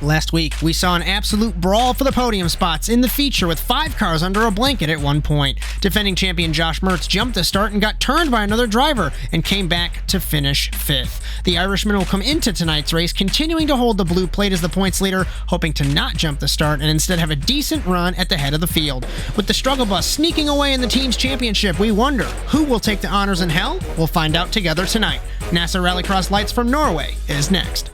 Last week, we saw an absolute brawl for the podium spots in the feature with 5 cars under a blanket at one point. Defending champion Josh Mertz jumped the start and got turned by another driver and came back to finish 5th. The Irishman will come into tonight's race continuing to hold the blue plate as the points leader, hoping to not jump the start and instead have a decent run at the head of the field. With the struggle bus sneaking away in the team's championship, we wonder who will take the honors in hell? We'll find out together tonight. NASA Rallycross Lites from Norway is next.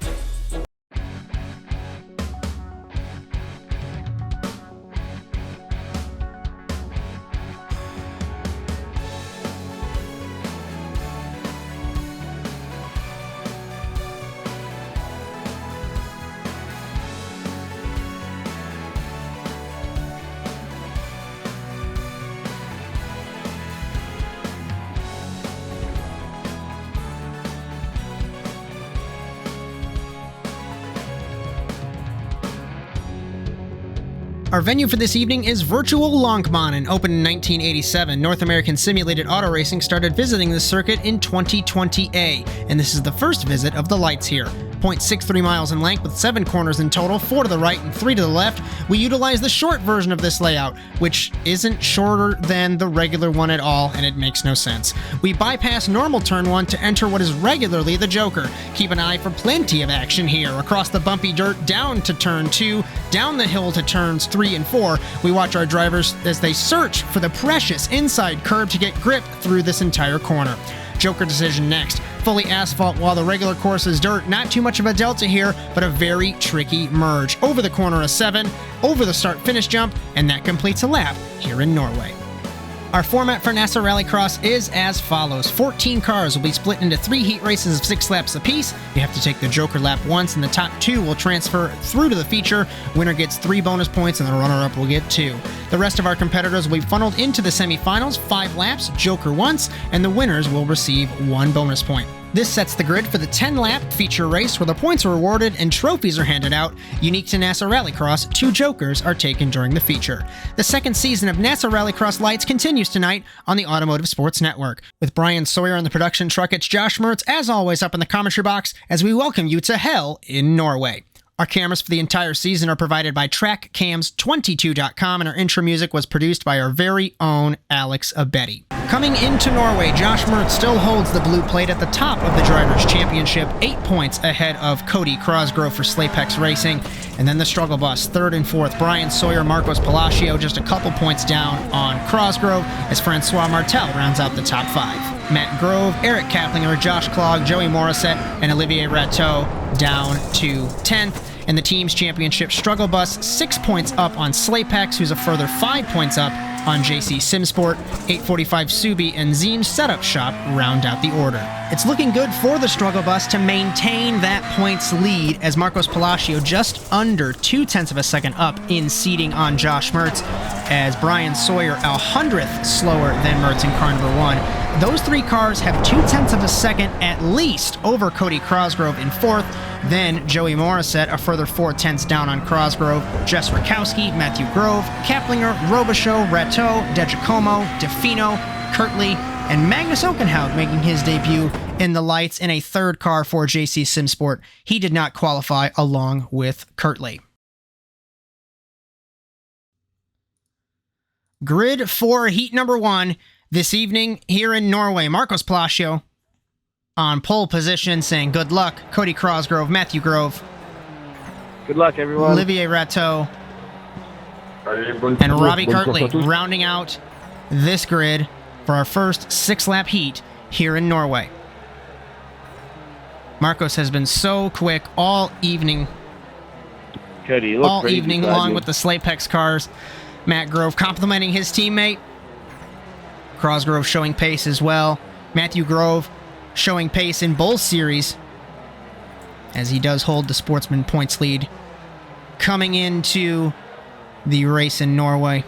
Our venue for this evening is Virtual Longmannen. Opened in 1987, North American Simulated Auto Racing started visiting the circuit in 2020A, and this is the first visit of the Lites here. 0.63 miles in length with 7 corners in total, 4 to the right and 3 to the left. We utilize the short version of this layout, which isn't shorter than the regular one at all, and it makes no sense. We bypass normal turn 1 to enter what is regularly the Joker. Keep an eye for plenty of action here. Across the bumpy dirt, down to turn 2, down the hill to turns 3 and 4. We watch our drivers as they search for the precious inside curb to get grip through this entire corner. Joker decision next. Fully asphalt while the regular course is dirt. Not too much of a delta here, but a very tricky merge. Over the corner a 7, over the start-finish jump, and that completes a lap here in Norway. Our format for NASA Rallycross is as follows. 14 cars will be split into 3 heat races of 6 laps apiece. You have to take the Joker lap once, and the top 2 will transfer through to the feature. Winner gets 3 bonus points, and the runner-up will get 2. The rest of our competitors will be funneled into the semifinals, 5 laps, Joker once, and the winners will receive 1 bonus point. This sets the grid for the 10-lap feature race where the points are awarded and trophies are handed out. Unique to NASA Rallycross, 2 Jokers are taken during the feature. The second season of NASA Rallycross Lites continues tonight on the Automotive Sports Network. With Bryan Sawyer on the production truck, it's Josh Mertz, as always, up in the commentary box as we welcome you to hell in Norway. Our cameras for the entire season are provided by TrackCams22.com, and our intro music was produced by our very own Alex Abetti. Coming into Norway, Josh Mertz still holds the blue plate at the top of the Drivers' Championship, 8 points ahead of Cody Crosgrove for Slapex Racing. And then the struggle bus, 3rd and 4th, Bryan Sawyer, Marcos Palacio just a couple points down on Crosgrove as Francois Martel rounds out the top 5. Matt Grove, Eric Kaplinger, Josh Klog, Joey Morissette, and Olivier Rateau down to 10th. In the team's championship struggle bus, 6 points up on Slapex, who's a further 5 points up on JC Simsport. 845 Subi and Zeem's Setup Shop round out the order. It's looking good for the struggle bus to maintain that points lead as Marcos Palacio just under 0.2 of a second up in seating on Josh Mertz, as Bryan Sawyer 100th slower than Mertz in car number 1. Those 3 cars have 0.2 of a second at least over Cody Crosgrove in 4th. Then Joey Morissette a further 0.4 down on Crosgrove. Jess Rakowski, Matthew Grove, Kaplinger, Robichaux, Rateau, DeGiacomo, DeFino, Kirtley, and Magnus Okenhaug making his debut in the Lites in a 3rd car for JC Simsport. He did not qualify along with Kirtley. Grid for heat number 1 this evening here in Norway. Marcos Palacio on pole position saying good luck. Cody Crosgrove, Matthew Grove. Good luck, everyone. Olivier Rateau and Robbie Kirtley rounding out this grid for our first 6-lap heat here in Norway. Marcos has been so quick all evening. Cody, you look all crazy evening long with the Slapex cars. Matt Grove complimenting his teammate. Crosgrove showing pace as well. Matthew Grove showing pace in both series as he does hold the Sportsman points lead coming into the race in Norway.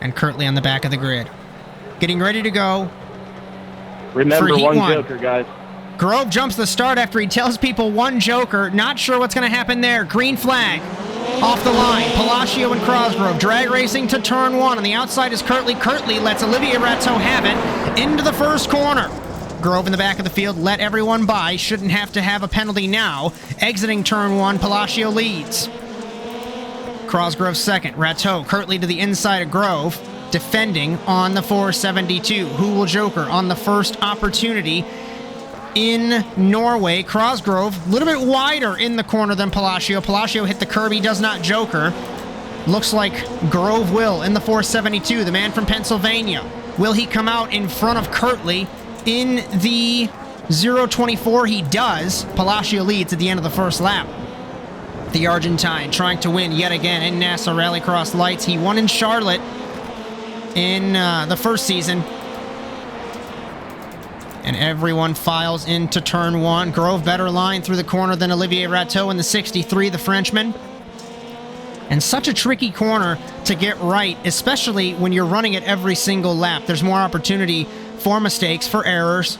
And Kirtley on the back of the grid. Getting ready to go. Remember, for heat one 1. Joker, guys. Grove jumps the start after he tells people 1 Joker. Not sure what's going to happen there. Green flag. Off the line, Palacio and Crosgrove drag racing to turn 1. On the outside is Kirtley. Kirtley lets Olivier Rateau have it into the first corner. Grove in the back of the field, let everyone by. Shouldn't have to have a penalty now. Exiting turn 1, Palacio leads. Crosgrove second. Rateau curtly to the inside of Grove. Defending on the 472. Who will joker on the first opportunity in Norway? Crosgrove, a little bit wider in the corner than Palacio. Palacio hit the curb. He does not joker. Looks like Grove will in the 472, the man from Pennsylvania. Will he come out in front of Kirtley in the 024? He does. Palacio leads at the end of the first lap. The Argentine trying to win yet again in NASA Rallycross Lites. He won in Charlotte in the first season. And everyone files into turn 1. Grove better line through the corner than Olivier Rateau in the 63, the Frenchman. And such a tricky corner to get right, especially when you're running it every single lap. There's more opportunity for mistakes, for errors,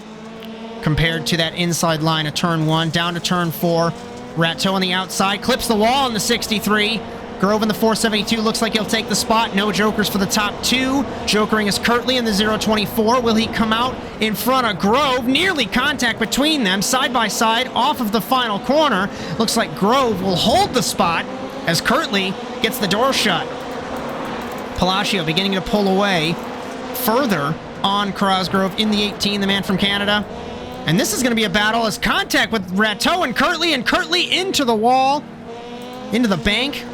compared to that inside line of turn 1. Down to turn 4. Rateau on the outside, clips the wall in the 63. Grove in the 472 looks like he'll take the spot. No jokers for the top 2. Jokering is Kirtley in the 024. Will he come out in front of Grove? Nearly contact between them, side by side, off of the final corner. Looks like Grove will hold the spot as Kirtley gets the door shut. Palacio beginning to pull away further on Crosgrove in the 18, the man from Canada. And this is going to be a battle as contact with Rateau and Kirtley into the wall, into the bank.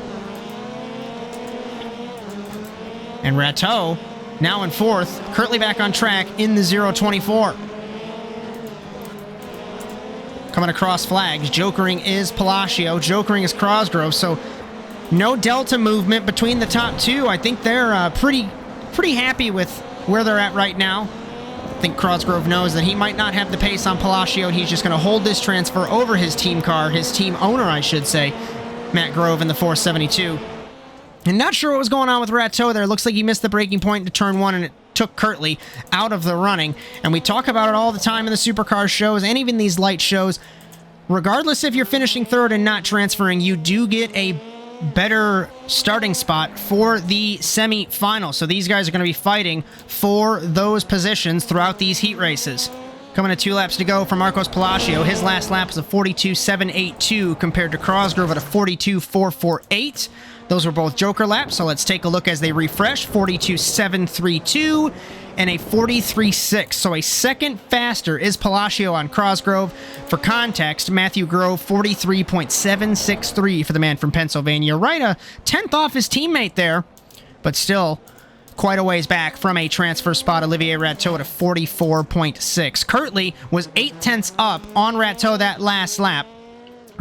And Rateau now in 4th, Kirtley back on track in the 024. Coming across flags, jokering is Palacio, jokering is Crosgrove, so no delta movement between the top 2. I think they're pretty happy with where they're at right now. I think Crosgrove knows that he might not have the pace on Palacio, and he's just going to hold this transfer over his team car, his team owner, I should say, Matt Grove in the 472. And not sure what was going on with Rateau there. Looks like he missed the braking point into turn 1, and it took Kirtley out of the running. And we talk about it all the time in the supercar shows and even these light shows. Regardless if you're finishing 3rd and not transferring, you do get a better starting spot for the semi-final. So these guys are going to be fighting for those positions throughout these heat races. Coming to 2 laps to go for Marcos Palacio. His last lap is a 42.782 compared to Crosgrove at a 42.448. Those were both joker laps, so let's take a look as they refresh. 42.732 and a 43.6. So a second faster is Palacio on Crosgrove. For context, Matthew Grove, 43.763 for the man from Pennsylvania. Right a 10th off his teammate there, but still quite a ways back from a transfer spot. Olivier Rateau at a 44.6. Kirtley was 0.8 up on Rateau that last lap,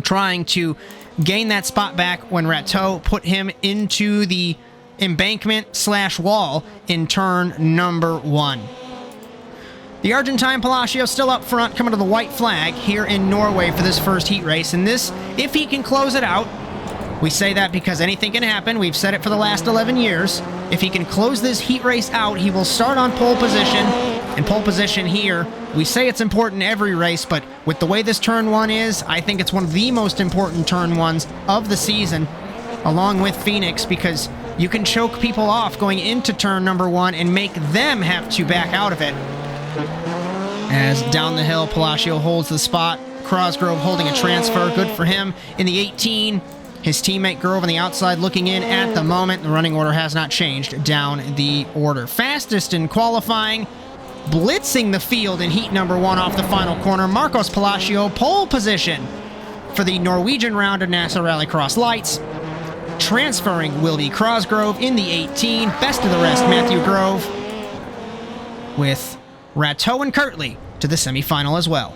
trying to gain that spot back when Rateau put him into the embankment/wall in turn number 1. The Argentine Palacio still up front, coming to the white flag here in Norway for this first heat race. And this, if he can close it out, we say that because anything can happen. We've said it for the last 11 years. If he can close this heat race out, he will start on pole position. And pole position here, we say it's important every race, but with the way this turn 1 is, I think it's one of the most important turn 1s of the season, along with Phoenix, because you can choke people off going into turn number 1 and make them have to back out of it. As down the hill, Palacio holds the spot. Crosgrove holding a transfer. Good for him in the 18. His teammate Grove on the outside looking in at the moment. The running order has not changed down the order. Fastest in qualifying, blitzing the field in heat number 1 off the final corner. Marcos Palacio, pole position for the Norwegian round of NASA Rallycross Lites. Transferring will be Crosgrove in the 18. Best of the rest, Matthew Grove, with Rateau and Kirtley to the semifinal as well.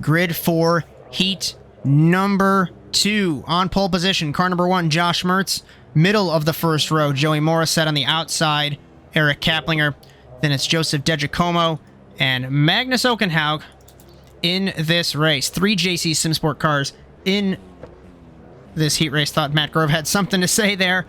Grid 4, heat number 2. On pole position, car number 1, Josh Mertz. Middle of the first row, Joey Morissette on the outside, Eric Kaplinger. Then it's Joseph DeGiacomo and Magnus Okenhaug in this race. 3 JC Simsport cars in this heat race. Thought Matt Grove had something to say there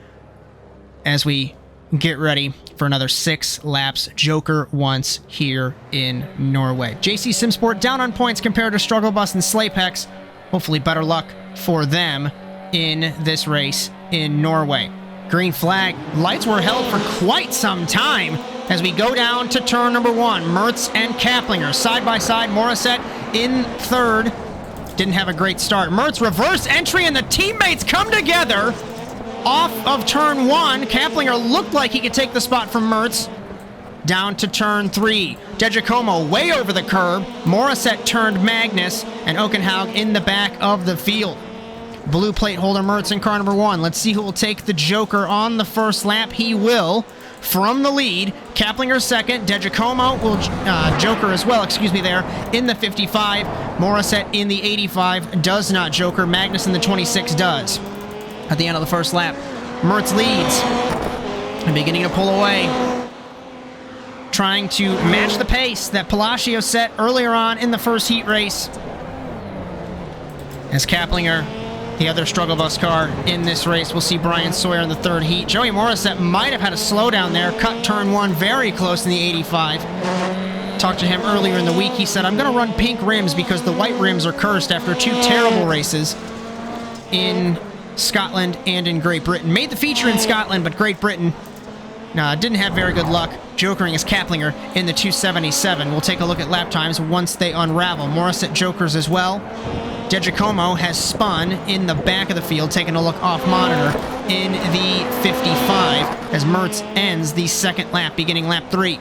as we get ready for another 6 laps. Joker once here in Norway. JC Simsport down on points compared to Struggle Bus and Slapex. Hopefully better luck for them in this race in Norway. Green flag. Lights were held for quite some time as we go down to turn number 1. Mertz and Kaplinger side by side. Morissette in third. Didn't have a great start. Mertz reverse entry and the teammates come together off of turn 1. Kaplinger looked like he could take the spot from Mertz. Down to turn 3. DeGiacomo way over the curb. Morissette turned Magnus, and Okenhaug in the back of the field. Blue plate holder Mertz in car number 1. Let's see who will take the Joker on the first lap. He will from the lead. Kaplinger second. DeGiacomo will Joker as well, there, in the 55. Morissette in the 85 does not Joker. Magnus in the 26 does. At the end of the first lap, Mertz leads and beginning to pull away, trying to match the pace that Palacio set earlier on in the first heat race. As Kaplinger, the other struggle bus car in this race, we'll see Bryan Sawyer in the third heat. Joey Morissette might have had a slowdown there, cut turn 1 very close in the 85. Talked to him earlier in the week. He said, I'm going to run pink rims because the white rims are cursed after 2 terrible races in Scotland and in Great Britain. Made the feature in Scotland, but Great Britain didn't have very good luck. Jokering is Kaplinger in the 277. We'll take a look at lap times once they unravel. Morissette jokers as well. DeGiacomo has spun in the back of the field, taking a look off monitor in the 55 as Mertz ends the second lap, beginning lap 3.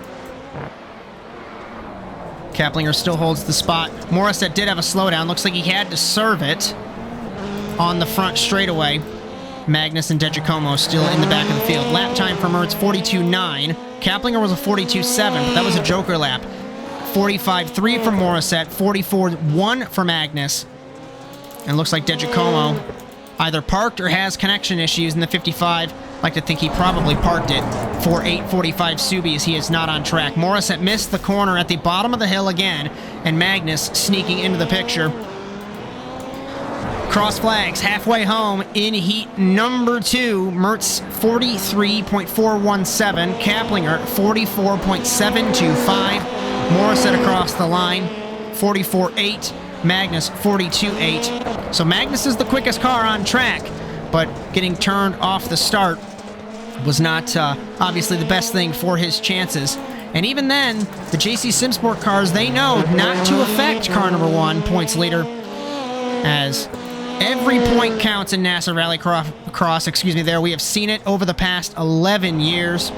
Kaplinger still holds the spot. Morissette did have a slowdown. Looks like he had to serve it on the front straightaway. Magnus and DeGiacomo still in the back of the field. Lap time for Mertz, 42.9. Kaplinger was a 42.7, but that was a joker lap. 45.3 for Morissette, 44.1 for Magnus. And looks like DeGiacomo either parked or has connection issues in the 55. Like to think he probably parked it for 8:45 Subi as he is not on track. Morissette missed the corner at the bottom of the hill again, and Magnus sneaking into the picture. Cross flags halfway home in heat number 2. Mertz 43.417. Kaplinger 44.725. Morissette across the line 44.8. Magnus 42.8. So Magnus is the quickest car on track, but getting turned off the start was not obviously the best thing for his chances. And even then, the JC Simsport cars, they know not to affect car number 1 points leader, as every point counts in NASA Rallycross, there. We have seen it over the past 11 years.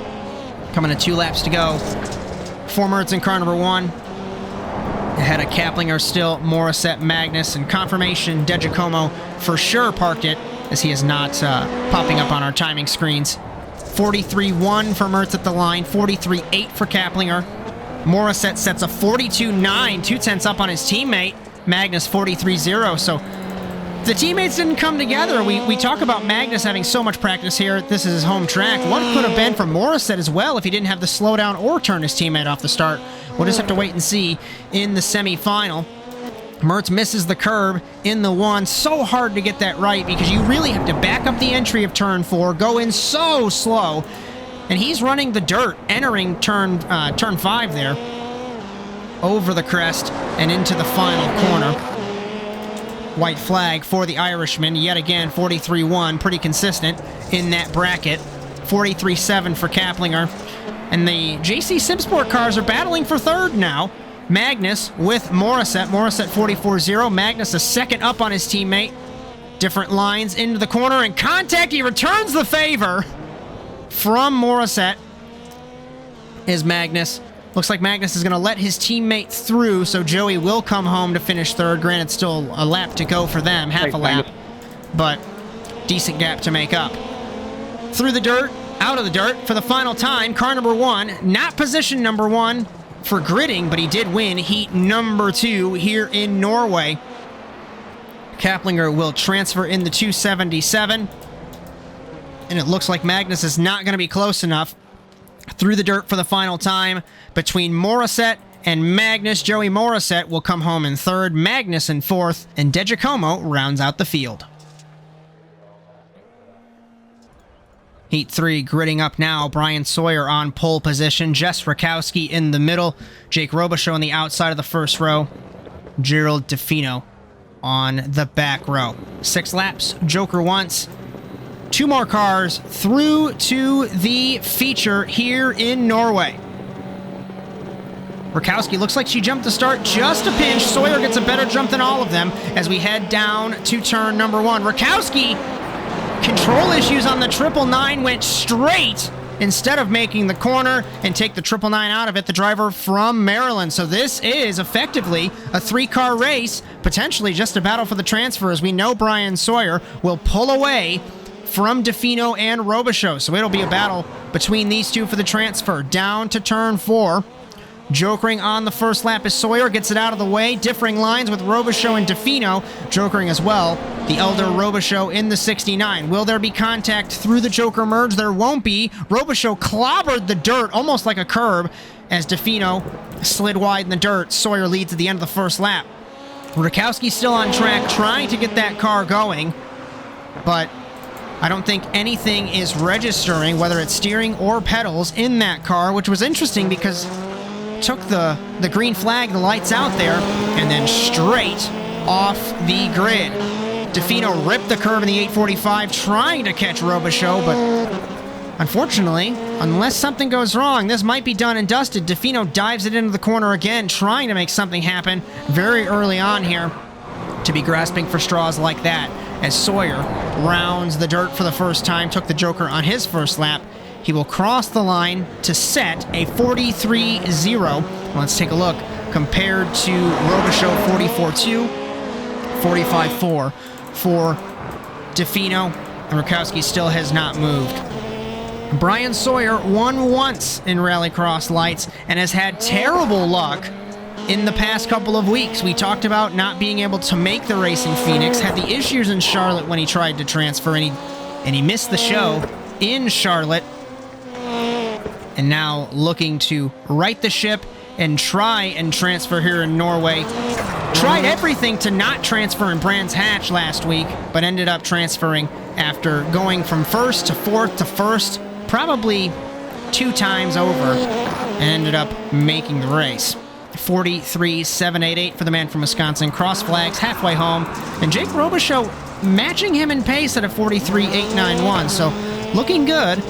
Coming to 2 laps to go for Mertz in car number 1. Ahead of Kaplinger still, Morissette, Magnus, and confirmation DeGiacomo for sure parked it, as he is not popping up on our timing screens. 43.1 for Mertz at the line, 43.8 for Kaplinger. Morissette sets a 42.9, 2 tenths up on his teammate. Magnus 43.0, so the teammates didn't come together. We talk about Magnus having so much practice here. This is his home track. What could have been for Morissette as well if he didn't have the slowdown or turn his teammate off the start? We'll just have to wait and see in the semifinal. Mertz misses the curb in the 1. So hard to get that right because you really have to back up the entry of turn 4, go in so slow, and he's running the dirt, entering turn 5 there, over the crest and into the final corner. White flag for the Irishman, yet again 43.1, pretty consistent in that bracket. 43.7 for Kaplinger. And the JC Simsport cars are battling for third now. Magnus with Morissette. Morissette 44.0. Magnus a second up on his teammate. Different lines into the corner and contact. He returns the favor from Morissette. Is Magnus. Looks like Magnus is going to let his teammate through, so Joey will come home to finish third. Granted, still a lap to go for them, half a lap, but decent gap to make up. Through the dirt, out of the dirt for the final time, car number 1, not position number 1 for gridding, but he did win heat number 2 here in Norway. Kaplinger will transfer in the 277, and it looks like Magnus is not going to be close enough. Through the dirt for the final time between Morissette and Magnus. Joey Morissette will come home in third, Magnus in fourth, and DeGiacomo rounds out the field. Heat 3 gridding up now. Bryan Sawyer on pole position. Jess Rakowski in the middle. Jake Robichaux on the outside of the first row. Gerald DeFino on the back row. 6 laps, Joker once. 2 more cars through to the feature here in Norway. Rakowski looks like she jumped the start just a pinch. Sawyer gets a better jump than all of them as we head down to turn number 1. Rakowski, control issues on the 999, went straight instead of making the corner and take the 999 out of it, the driver from Maryland. So this is effectively a 3-car race, potentially just a battle for the transfer, as we know Bryan Sawyer will pull away from DeFino and Robichaux. So it'll be a battle between these two for the transfer. Down to turn 4. Jokering on the first lap as Sawyer gets it out of the way. Differing lines with Robichaux and DeFino. Jokering as well. The elder Robichaux in the 69. Will there be contact through the Joker merge? There won't be. Robichaux clobbered the dirt almost like a curb as DeFino slid wide in the dirt. Sawyer leads at the end of the first lap. Rakowski still on track trying to get that car going, but I don't think anything is registering, whether it's steering or pedals, in that car, which was interesting because took the green flag, the lights out there, and then straight off the grid. DeFino ripped the curve in the 845, trying to catch Robichaux, but unfortunately, unless something goes wrong, this might be done and dusted. DeFino dives it into the corner again, trying to make something happen very early on here to be grasping for straws like that. As Sawyer rounds the dirt for the first time, took the Joker on his first lap. He will cross the line to set a 43.0. Let's take a look. Compared to Robichaux 44.2, 45.4 for DeFino, and Rakowski still has not moved. Bryan Sawyer won once in Rallycross Lites and has had terrible luck in the past couple of weeks. We talked about not being able to make the race in Phoenix, had the issues in Charlotte when he tried to transfer, and he missed the show in Charlotte. And now looking to right the ship and try and transfer here in Norway. Tried everything to not transfer in Brands Hatch last week, but ended up transferring after going from 1st to 4th to 1st, probably 2 times over, and ended up making the race. 43.788 for the man from Wisconsin. Cross flags halfway home, and Jake Robichaux matching him in pace at a 43.891. So looking good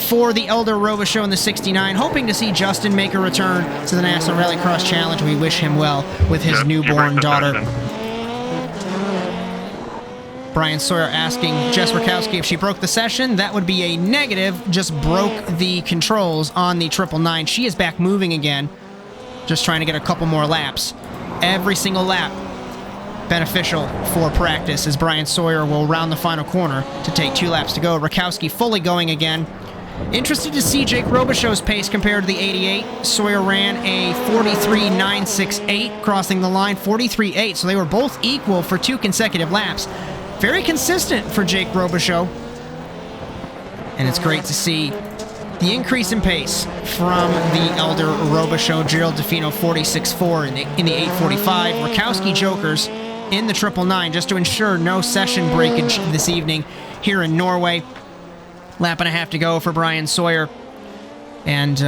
for the elder Robichaux in the 69, hoping to see Justin make a return to the NASA Rallycross Challenge. We wish him well with his newborn daughter. Bryan Sawyer asking Jess Rakowski if she broke the session. That would be a negative, just broke the controls on the 999. She is back moving again, just trying to get a couple more laps. Every single lap beneficial for practice, as Bryan Sawyer will round the final corner to take 2 laps to go. Rakowski fully going again. Interested to see Jake Robichaux's pace compared to the 88. Sawyer ran a 43.968, crossing the line 43.8, so they were both equal for 2 consecutive laps. Very consistent for Jake Robichaux. And it's great to see the increase in pace from the elder Robichaux. Gerald DeFino 46.4 in the 845. Rakowski Jokers in the 999 just to ensure no session breakage this evening here in Norway. Lap and a half to go for Bryan Sawyer. And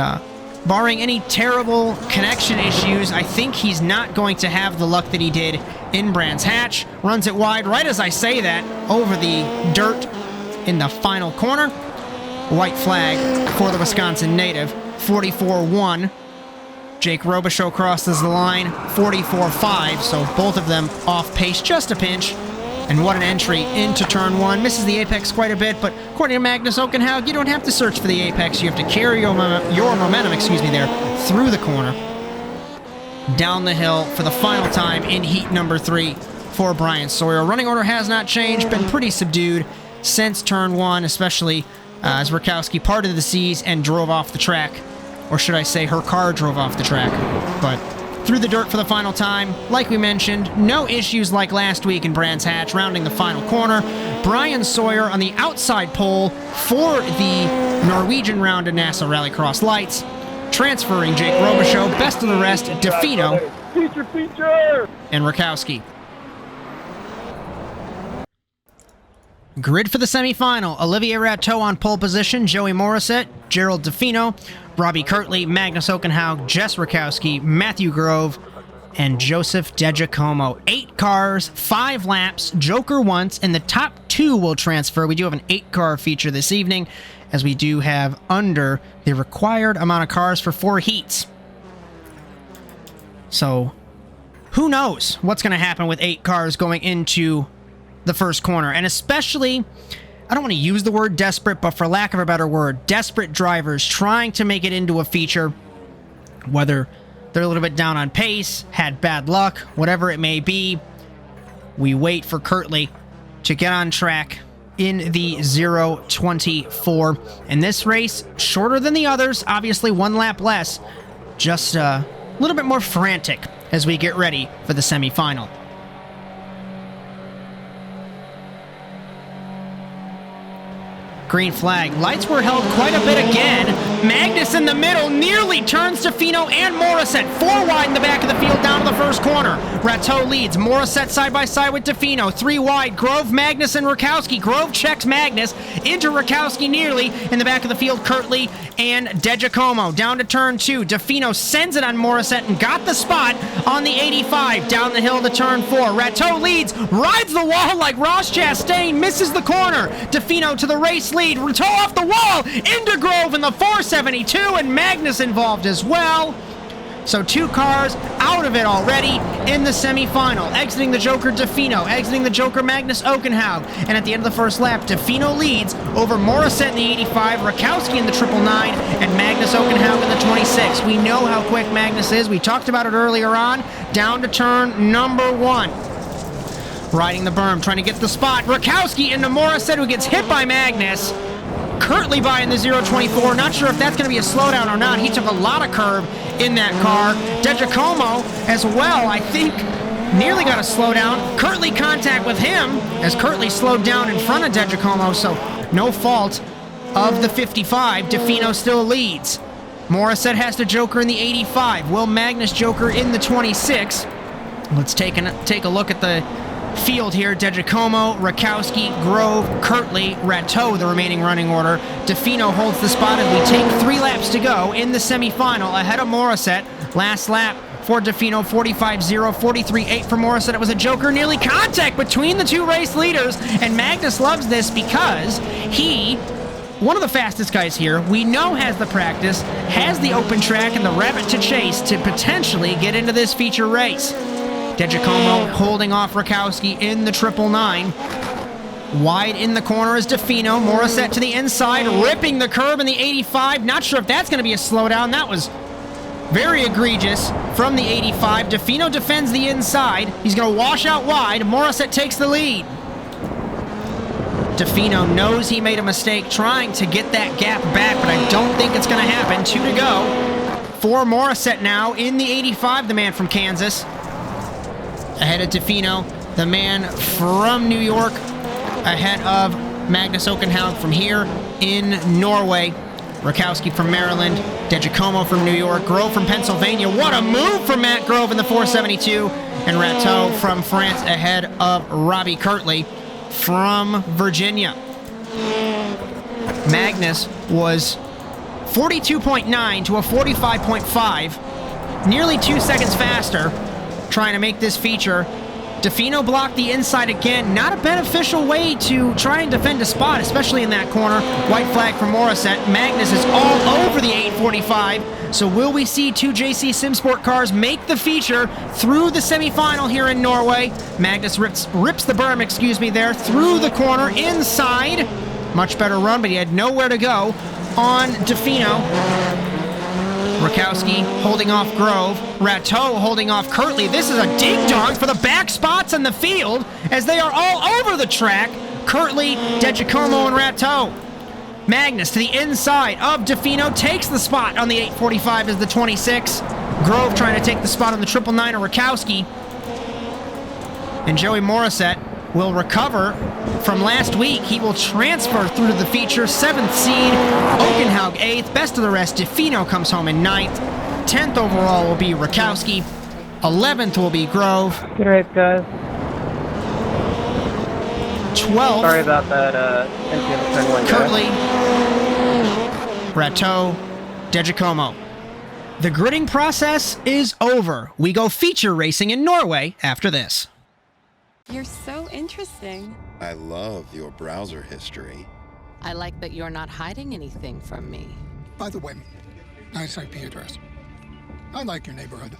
barring any terrible connection issues, I think he's not going to have the luck that he did in Brands Hatch. Runs it wide right as I say that, over the dirt in the final corner. White flag for the Wisconsin native, 44.1. Jake Robichaux crosses the line, 44.5, so both of them off pace just a pinch. And what an entry into turn 1. Misses the apex quite a bit, but according to Magnus Okenhaug, you don't have to search for the apex. You have to carry your momentum, there through the corner. Down the hill for the final time in heat number 3 for Bryan Sawyer. Running order has not changed, been pretty subdued since turn 1, especially as Rakowski parted the seas and drove off the track. Or should I say her car drove off the track. But through the dirt for the final time. Like we mentioned, no issues like last week in Brands Hatch, rounding the final corner. Bryan Sawyer on the outside pole for the Norwegian round of NASA Rallycross Lites. Transferring Jake Robichaux, best of the rest, DeFino, and Rakowski. Grid for the semifinal. Olivier Rateau on pole position, Joey Morissette, Gerald DeFino, Robbie Kirtley, Magnus Okenhaug, Jess Rakowski, Matthew Grove, and Joseph DeGiacomo. 8 cars, 5 laps, Joker once, and the top 2 will transfer. We do have an 8-car feature this evening, as we do have under the required amount of cars for 4 heats. So, who knows what's going to happen with 8 cars going into the first corner, and especially, I don't want to use the word desperate, but for lack of a better word, desperate drivers trying to make it into a feature, whether they're a little bit down on pace, had bad luck, whatever it may be. We wait for Kirtley to get on track in the 0:24. And this race, shorter than the others, obviously 1 lap less, just a little bit more frantic as we get ready for the semifinal. Green flag. Lights were held quite a bit again. Magnus in the middle nearly turns Tofino and Morissette. 4 wide in the back of the field down to the first corner. Rateau leads. Morissette side by side with Tofino. 3 wide. Grove, Magnus, and Rakowski. Grove checks Magnus into Rakowski nearly. In the back of the field, Kirtley and DeGiacomo. Down to turn 2. Tofino sends it on Morissette and got the spot on the 85. Down the hill to turn 4. Rateau leads. Rides the wall like Ross Chastain. Misses the corner. Tofino to the race lead. Rateau off the wall into Grove in the 472, and Magnus involved as well. So 2 cars out of it already in the semifinal. Exiting the Joker, Tofino. Exiting the Joker, Magnus Okenhaug. And at the end of the first lap, Tofino leads over Morissette in the 85, Rakowski in the 999, and Magnus Okenhaug in the 26. We know how quick Magnus is. We talked about it earlier on. Down to turn number 1. Riding the berm, trying to get the spot. Rakowski into Morissette, who gets hit by Magnus. Kirtley by in the 0:24. Not sure if that's going to be a slowdown or not. He took a lot of curb in that car. DeGiacomo as well, I think, nearly got a slowdown. Kirtley contact with him as Kirtley slowed down in front of DeGiacomo, so no fault of the 55. Tofino still leads. Morissette has to Joker in the 85. Will Magnus Joker in the 26. Let's take a look at the field here. DeGiacomo, Rakowski, Grove, Kirtley, Rateau, the remaining running order. Tofino holds the spot, and we take 3 laps to go in the semifinal ahead of Morissette. Last lap for Tofino, 45-0, 43-8 for Morissette. It was a Joker, nearly contact between the 2 race leaders, and Magnus loves this because he, one of the fastest guys here, we know has the practice, has the open track, and the rabbit to chase to potentially get into this feature race. DeGiacomo holding off Rakowski in the 999. Wide in the corner is Tofino. Morissette to the inside, ripping the curb in the 85. Not sure if that's going to be a slowdown. That was very egregious from the 85. Tofino defends the inside. He's going to wash out wide. Morissette takes the lead. Tofino knows he made a mistake trying to get that gap back, but I don't think it's going to happen. 2 to go for Morissette now in the 85, the man from Kansas. Ahead of Tofino, the man from New York, ahead of Magnus Okenhaug from here in Norway. Rakowski from Maryland, DeGiacomo from New York, Grove from Pennsylvania. What a move from Matt Grove in the 472. And Rateau from France ahead of Robbie Kirtley from Virginia. Magnus was 42.9 to a 45.5, nearly 2 seconds faster, trying to make this feature. Tofino blocked the inside again. Not a beneficial way to try and defend a spot, especially in that corner. White flag for Morissette. Magnus is all over the 845. So will we see 2 JC Simsport cars make the feature through the semifinal here in Norway? Magnus rips the berm, there, through the corner, inside. Much better run, but he had nowhere to go on Tofino. Rakowski holding off Grove. Rateau holding off Kirtley. This is a ding-dong for the back spots in the field as they are all over the track. Kirtley, DeGiacomo, and Rateau. Magnus to the inside of Tofino takes the spot on the 845 as the 26. Grove trying to take the spot on the 999 of Rakowski. And Joey Morissette will recover from last week. He will transfer through to the feature. 7th seed, Okenhaug 8th. Best of the rest, Tofino comes home in 9th. 10th overall will be Rakowski. 11th will be Grove. Good race, guys. 12th. Sorry about that, NCM turn 1 guy. Kirtley, Rateau, DeGiacomo. The gridding process is over. We go feature racing in Norway after this. You're so interesting. I love your browser history. I like that you're not hiding anything from me. By the way, nice IP address. I like your neighborhood.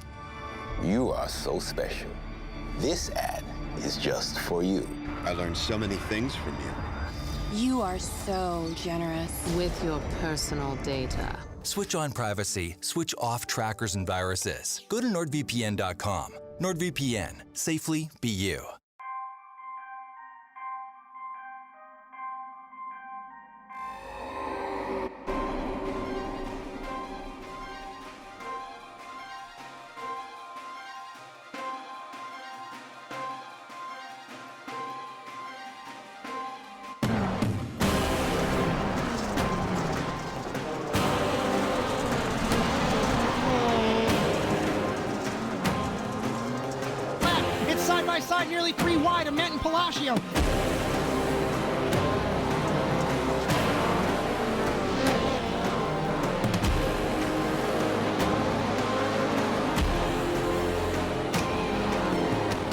You are so special. This ad is just for you. I learned so many things from you. You are so generous. With your personal data. Switch on privacy, switch off trackers and viruses. Go to nordvpn.com. NordVPN. Safely be you. It's side by side, nearly 3 wide of Met and Palacio.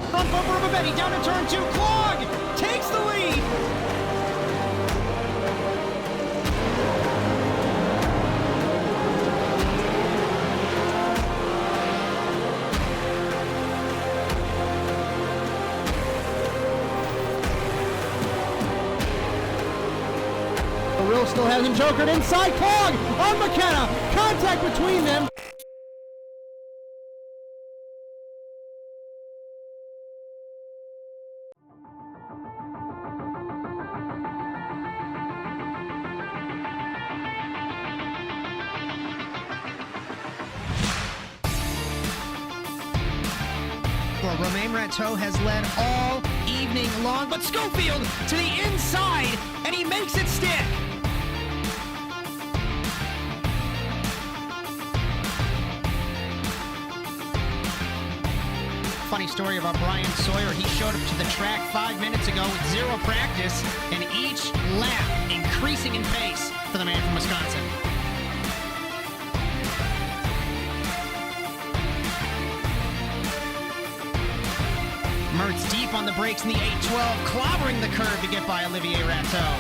Front bumper of a Betty down to turn 2. Clog takes the lead. The Real still hasn't jokered inside. Clog on McKenna. Contact between them. Well, Romain Rateau has led all evening long, but Schofield to the inside, and he makes it stick. Funny story about Bryan Sawyer. He showed up to the track 5 minutes ago with 0 practice, and each lap increasing in pace for the man from Wisconsin. Mertz deep on the brakes in the 812, clobbering the curve to get by Olivier Rateau.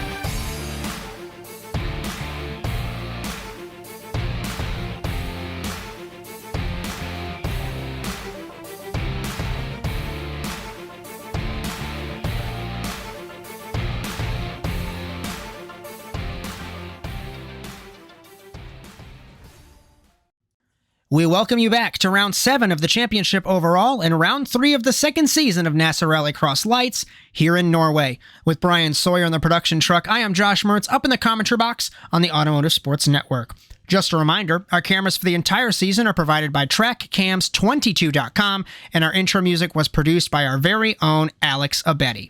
We welcome you back to round 7 of the championship overall and round 3 of the second season of NASA Rallycross Lites here in Norway. With Bryan Sawyer in the production truck, I am Josh Mertz up in the commentary box on the Automotive Sports Network. Just a reminder, our cameras for the entire season are provided by TrackCams22.com, and our intro music was produced by our very own Alex Abetti.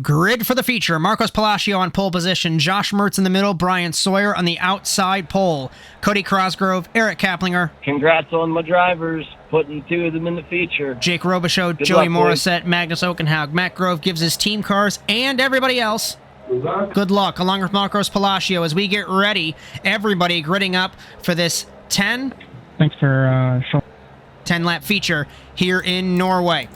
Grid for the feature. Marcos Palacio on pole position. Josh Mertz in the middle. Bryan Sawyer on the outside pole. Cody Cosgrove, Eric Kaplinger. Congrats on my drivers, putting 2 of them in the feature. Jake Robichaud, Good Joey luck, boys. Morissette, Magnus Okenhaug. Matt Grove gives his team cars and everybody else good luck, along with Marcos Palacio, as we get ready. Everybody gridding up for this 10 lap feature here in Norway.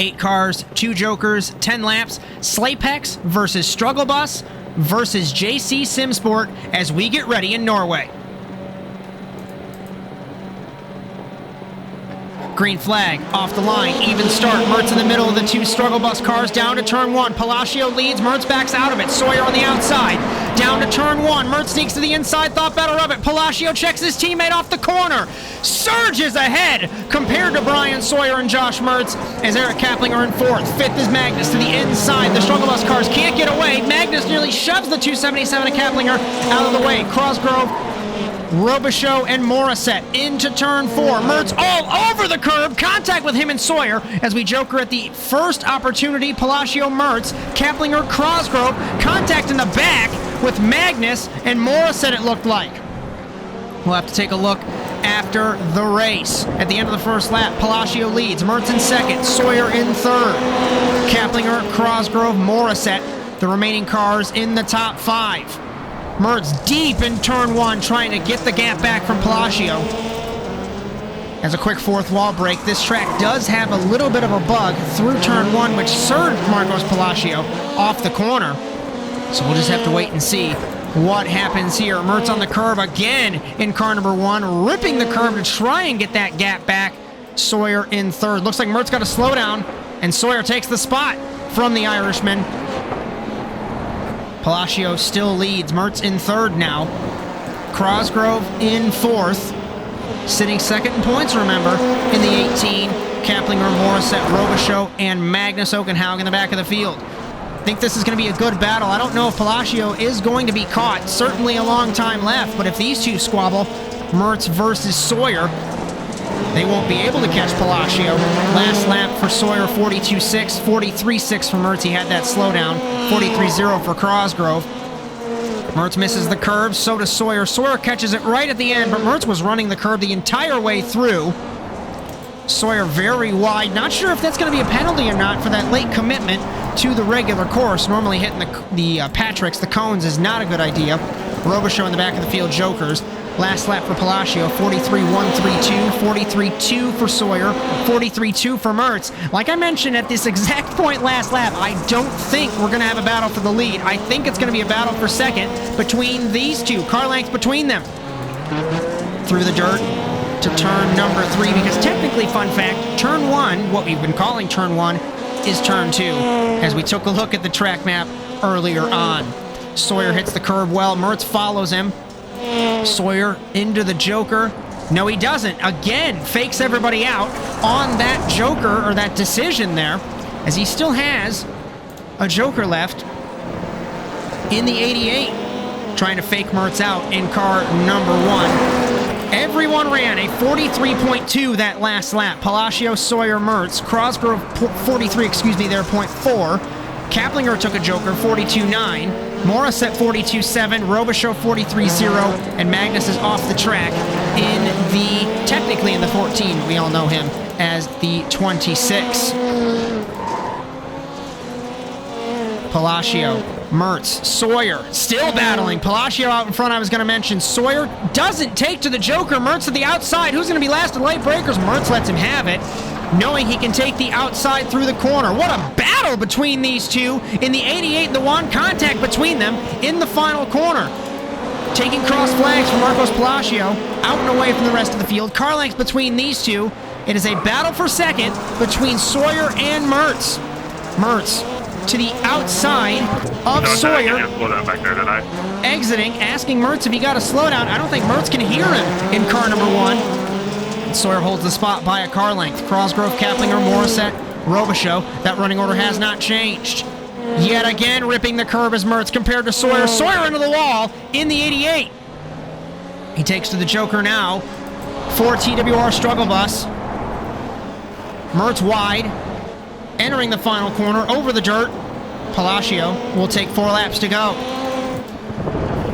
8 cars, 2 jokers, 10 laps, Slaypex versus Struggle Bus versus JC Simsport as we get ready in Norway. Green flag, off the line, even start. Mertz in the middle of the 2 Struggle Bus cars, down to turn 1. Palacio leads, Mertz backs out of it. Sawyer on the outside, down to turn 1. Mertz sneaks to the inside, thought better of it. Palacio checks his teammate off the corner. Surges ahead compared to Bryan Sawyer and Josh Mertz as Eric Kaplinger in 4th. 5th is Magnus to the inside. The Struggle Bus cars can't get away. Magnus nearly shoves the 277 of Kaplinger out of the way. Cosgrove, Robichaud, and Morissette into turn 4. Mertz all over the curb. Contact with him and Sawyer as we joker at the first opportunity. Palacio, Mertz, Kaplinger, Cosgrove. Contact in the back with Magnus and Morissette, it looked like. We'll have to take a look after the race. At the end of the first lap, Palacio leads. Mertz in 2nd. Sawyer in 3rd. Kaplinger, Cosgrove, Morissette, the remaining cars in the top 5. Mertz deep in turn 1, trying to get the gap back from Palacio. As a quick fourth wall break, this track does have a little bit of a bug through turn 1, which served Marcos Palacio off the corner. So we'll just have to wait and see what happens here. Mertz on the curb again in car number 1, ripping the curb to try and get that gap back. Sawyer in third. Looks like Mertz got a slowdown, and Sawyer takes the spot from the Irishman. Palacio still leads. Mertz in third now. Cosgrove in fourth. Sitting second in points, remember, in the 18. Kaplinger, Morissette, Robichaux, and Magnus Okenhaug in the back of the field. I think this is going to be a good battle. I don't know if Palacio is going to be caught. Certainly a long time left, but if these two squabble, Mertz versus Sawyer, they won't be able to catch Palacio. Last lap for Sawyer, 42.6, 43.6 for Mertz. He had that slowdown, 43.0 for Cosgrove. Mertz misses the curb, so does Sawyer. Sawyer catches it right at the end, but Mertz was running the curb the entire way through. Sawyer very wide. Not sure if that's going to be a penalty or not for that late commitment to the regular course. Normally hitting the Patricks, the cones, is not a good idea. Robichaux in the back of the field, jokers. Last lap for Palacio, 43.132, 43.2 for Sawyer, 43.2 for Mertz. Like I mentioned at this exact point last lap, I don't think we're going to have a battle for the lead. I think it's going to be a battle for second between these two, car length between them. Through the dirt to turn number 3, because technically, fun fact, turn 1, what we've been calling turn 1, is turn 2, as we took a look at the track map earlier on. Sawyer hits the curb well. Mertz follows him. Sawyer into the joker. No, he doesn't. Again, fakes everybody out on that joker, or that decision there, as he still has a joker left in the 88. Trying to fake Mertz out in car number 1. Everyone ran a 43.2 that last lap. Palacio, Sawyer, Mertz. Cosgrove, 43, there, 0.4. Kaplinger took a joker, 42.9. Morissette, 42.7. Robichaux, 43.0. And Magnus is off the track technically in the 14. We all know him as the 26. Palacio, Mertz, Sawyer, still battling. Palacio out in front, I was going to mention. Sawyer doesn't take to the joker. Mertz to the outside. Who's going to be last in late breakers? Mertz lets him have it, knowing he can take the outside through the corner. What a battle between these two in the 88 and the 1. Contact between them in the final corner. Taking cross flags from Marcos Palacio, out and away from the rest of the field. Car length between these two. It is a battle for second between Sawyer and Mertz. Mertz to the outside of Sawyer, exiting, asking Mertz if he got a slowdown. I don't think Mertz can hear him in car number 1. And Sawyer holds the spot by a car length. Cosgrove, Kaplinger, Morissette, Robichaux. That running order has not changed. Yet again, ripping the curb as Mertz compared to Sawyer. Sawyer into the wall in the 88. He takes to the joker now for TWR Struggle Bus. Mertz wide, entering the final corner over the dirt. Palacio will take 4 laps to go.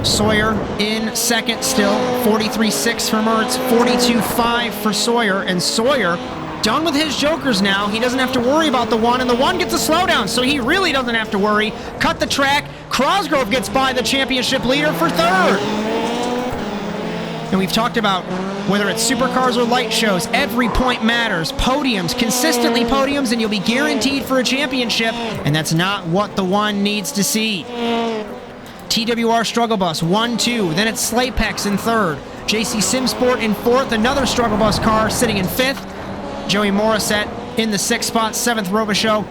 Sawyer in second still, 43.6 for Mertz, 42.5 for Sawyer, and Sawyer done with his jokers now. He doesn't have to worry about the 1, and the 1 gets a slowdown, so he really doesn't have to worry. Cut the track. Cosgrove gets by the championship leader for third. And we've talked about whether it's supercars or light shows, every point matters. Podiums, consistently podiums, and you'll be guaranteed for a championship, and that's not what the 1 needs to see. TWR Struggle Bus, 1-2. Then it's Slapex in third. JC Simsport in fourth. Another Struggle Bus car sitting in fifth. Joey Morissette in the 6th spot. 7th, Robichaux.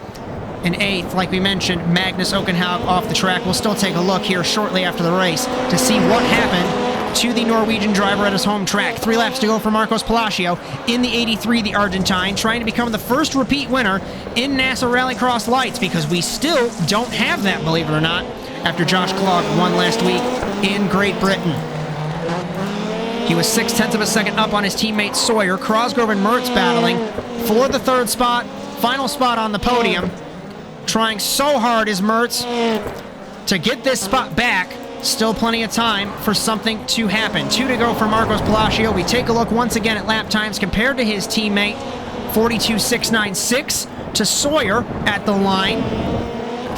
And 8th, like we mentioned, Magnus Okenhaug off the track. We'll still take a look here shortly after the race to see what happened to the Norwegian driver at his home track. 3 laps to go for Marcos Palacio in the 83, the Argentine, trying to become the first repeat winner in NASA Rallycross Lites, because we still don't have that, believe it or not, after Josh Clogg won last week in Great Britain. He was 0.6 of a second up on his teammate Sawyer. Cosgrove and Mertz battling for the 3rd spot, final spot on the podium. Trying so hard is Mertz to get this spot back. Still plenty of time for something to happen. 2 to go for Marcos Palacio. We take a look once again at lap times compared to his teammate. 42.696 to Sawyer at the line.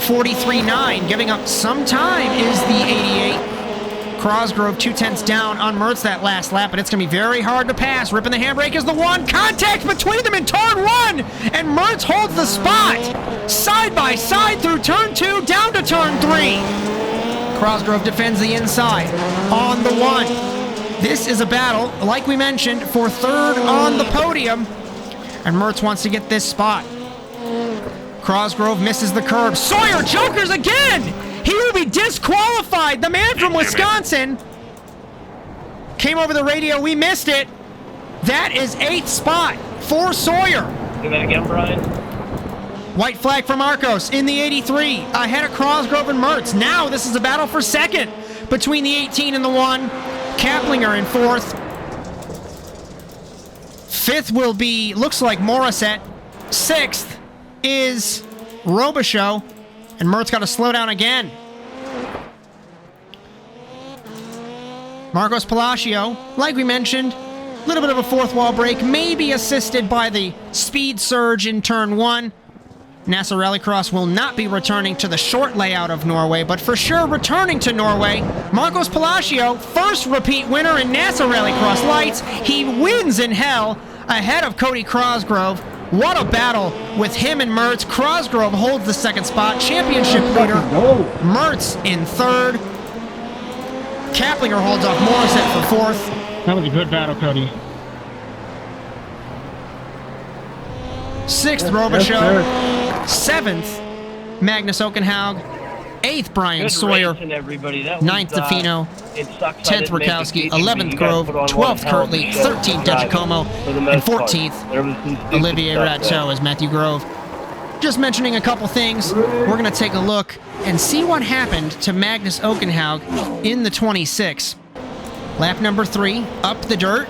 43.9, giving up some time is the 88. Cosgrove 2/10 down on Mertz that last lap, but it's going to be very hard to pass. Ripping the handbrake is the one. Contact between them in turn 1, and Mertz holds the spot. Side by side through turn 2, down to turn 3. Cosgrove defends the inside on the 1. This is a battle, like we mentioned, for third on the podium, and Mertz wants to get this spot. Cosgrove misses the curb. Sawyer jokers again! He will be disqualified. The man from Wisconsin came over the radio. We missed it. That is 8th spot for Sawyer. Do that again, Bryan. White flag for Marcos in the 83, ahead of Cosgrove and Mertz. Now this is a battle for second between the 18 and the 1. Kaplinger in 4th. 5th will be, looks like Morissette. 6th is Robichaux, and Mertz got to slow down again. Marcos Palacio, like we mentioned, a little bit of a fourth wall break, maybe assisted by the speed surge in turn 1. NASA Rallycross will not be returning to the short layout of Norway, but for sure returning to Norway. Marcos Palacio, first repeat winner in NASA Rallycross Lites. He wins in hell ahead of Cody Cosgrove. What a battle with him and Mertz. Cosgrove holds the second spot, championship leader. Mertz in 3rd. Kaplinger holds off Morissette for 4th. That was a good battle, Cody. 6th, Robichaux. 7th, Magnus Okenhaug. 8th, Bryan Good Sawyer. racing, everybody. That was, 9th, DeFino. it sucks I 10th, didn't make Rakowski. it. 11th, You gotta Grove. put on 12th, one hell of a Kirtley. show 13th, driving, DeGiacomo. for the And most part. 14th, There was some stupid Olivier stuff Rateau there. as Matthew Grove. Just mentioning a couple things. We're going to take a look and see what happened to Magnus Okenhaug in the 26. Lap number 3, up the dirt.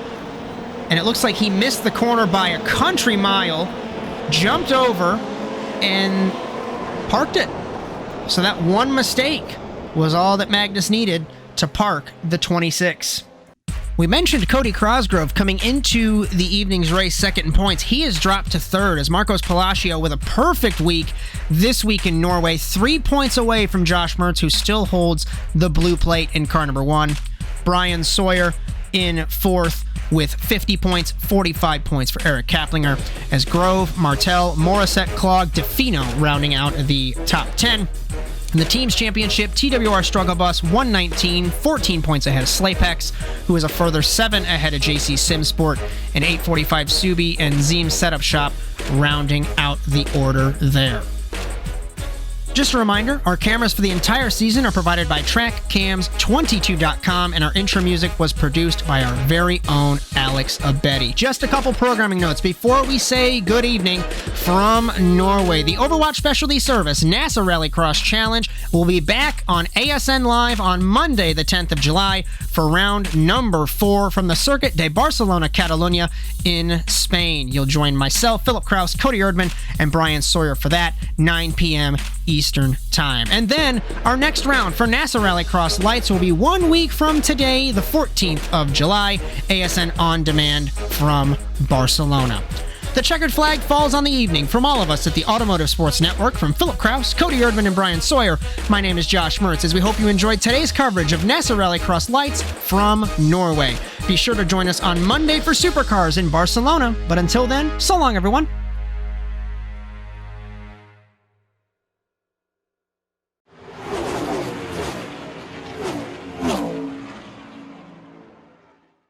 And it looks like he missed the corner by a country mile, jumped over, and parked it. So that one mistake was all that Magnus needed to park the 26. We mentioned Cody Cosgrove coming into the evening's race second in points. He has dropped to 3rd as Marcos Palacio with a perfect week this week in Norway, 3 points away from Josh Mertz, who still holds the blue plate in car number 1. Bryan Sawyer in 4th with 50 points, 45 points for Eric Kaplinger, as Grove, Martel, Morissette, Clog, DeFino rounding out the top 10. In the team's championship, TWR Struggle Bus 119, 14 points ahead of Slapex, who is a further 7 ahead of JC Simsport, and 845 Subi and Zeem Setup Shop rounding out the order there. Just a reminder, our cameras for the entire season are provided by TrackCams22.com, and our intro music was produced by our very own Alex Abedi. Just a couple programming notes before we say good evening from Norway. The Overwatch Specialty Service NASA Rallycross Challenge will be back on ASN Live on Monday, the 10th of July, for round number 4 from the Circuit de Barcelona, Catalunya in Spain. You'll join myself, Philip Kraus, Cody Erdman, and Bryan Sawyer for that, 9 p.m. Eastern Time. And then our next round for NASA Rallycross Lites will be 1 week from today, the 14th of July, ASN On Demand from Barcelona. The checkered flag falls on the evening. From all of us at the Automotive Sports Network, from Philip Kraus, Cody Erdman, and Bryan Sawyer, my name is Josh Mertz, as we hope you enjoyed today's coverage of NASA Rallycross Lites from Norway. Be sure to join us on Monday for Supercars in Barcelona. But until then, so long, everyone.